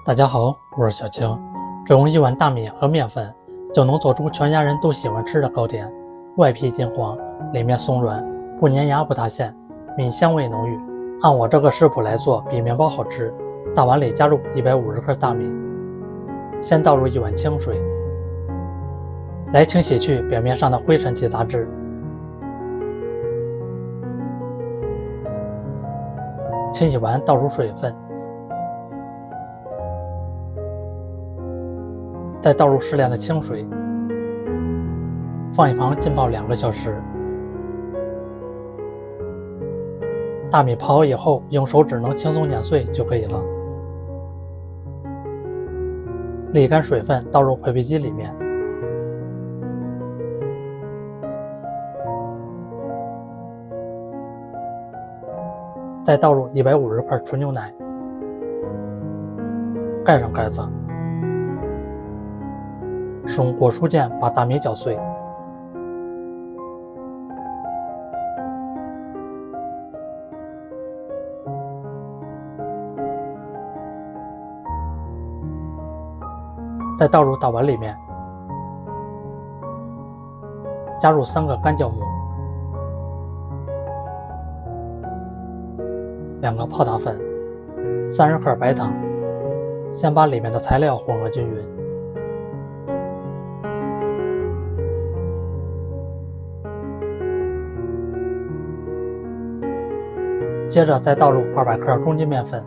大家好，我是小青。只用一碗大米和面粉，就能做出全家人都喜歡吃的糕點。外皮金黃，裡面鬆軟，不粘牙不塌陷，米香味濃郁。按我這個食譜來做，比麵包好吃。大碗裡加入150克大米，先倒入1碗清水，來清洗去表面上的灰塵及雜質。清洗完倒入水分，再倒入適量的清水，放一旁浸泡2個小时。大米泡好以後，用手指能輕鬆碾碎就可以了。瀝乾水分，倒入烩粃機裡面，再倒入150克纯牛奶，蓋上蓋子，使用果蔬鍵把大米攪碎。再倒入大碗裡面，加入3個干酵母，2個泡打粉，30克白糖。先把裡面的材料混合均匀，接着再倒入200克中筋面粉，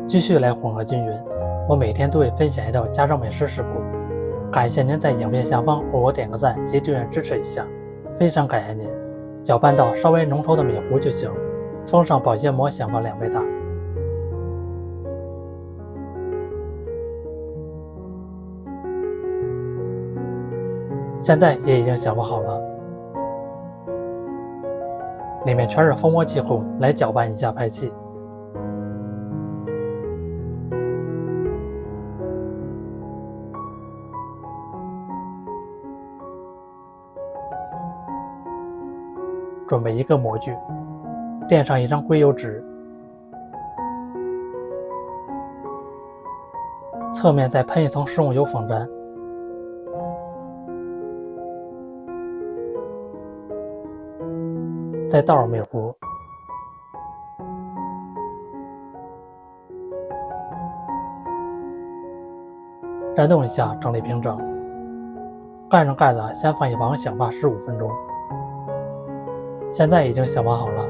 繼續來混合均匀。我每天都會分享一道家常美食食譜，感謝您在影片下方為我點個讚及訂閱支持一下，非常感謝您。攪拌到稍微濃稠的米糊就行，封上保鮮膜，想放2倍大。現在也已經想放好了，裡面全是封膜剂后，來攪拌一下排氣。準備一個模具，墊上一張硅油紙，側面再噴一層食用油封粘，再倒入米糊，粘动一下，整理平整，蓋上蓋子，先放一旁醒发15分鐘。现在已經想法好了，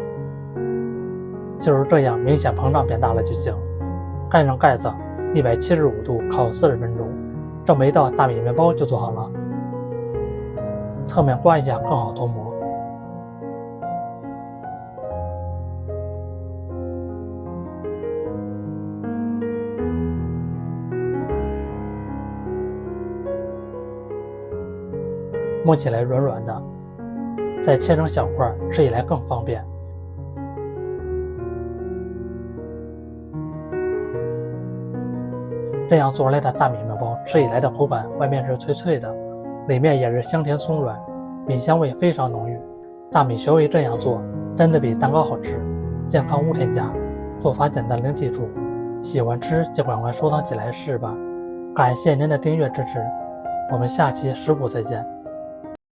就是這樣，明顯膨脹變大了就行。蓋上蓋子，175度烤40分鐘，這麼一道大米麵包就做好了。側面刮一下更好脫模。摸起來軟軟的。再切成小塊，吃起來更方便。這樣做出來的大米麵包，吃起來的口感，外面是脆脆的，裡面也是香甜鬆軟，米香味非常濃郁。大米學會這樣做，真的比蛋糕好吃，健康無添加，做法簡單零基礎。喜歡吃就趕快收藏起來試吧。感謝您的訂閱支持，我們下期食譜再見。